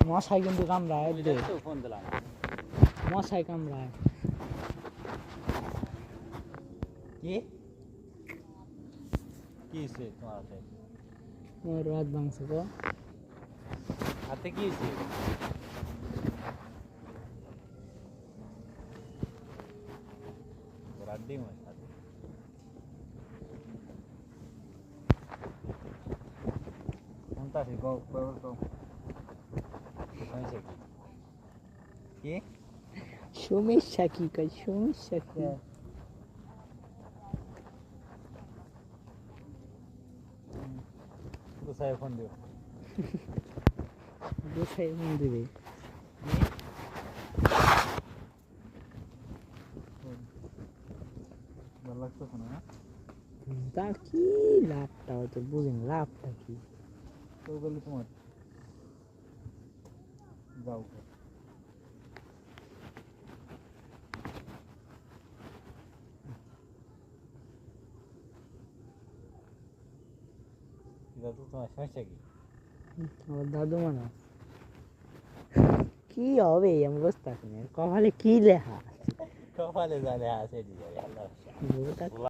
মশাই কিন্তু কামড়ায় দে ফোন দিলাম মশাই কামড়ায় কি কি হয়েছে তোমার হাতে মোর রাত ভাঙছে তো হাতে কি হয়েছে রাত ডিম হয় হাতে কোনটা ঠিক তো হয়েছে কি সমস্যা কি কই সমস্যা কি কোথায় ফোন দিও গোসাই ফোন দিবে ভালো লাগতেছে না তা কি লাভটা হয়তো বুঝেন লাভটা কি তো বলি তোমার যাও দাদু তোমার সমস্যা কি আমার দাদু মানে কি হবে আমি বুঝতে পারছি না কপালে কি লেখা কপালে জানে আছে আল্লাহ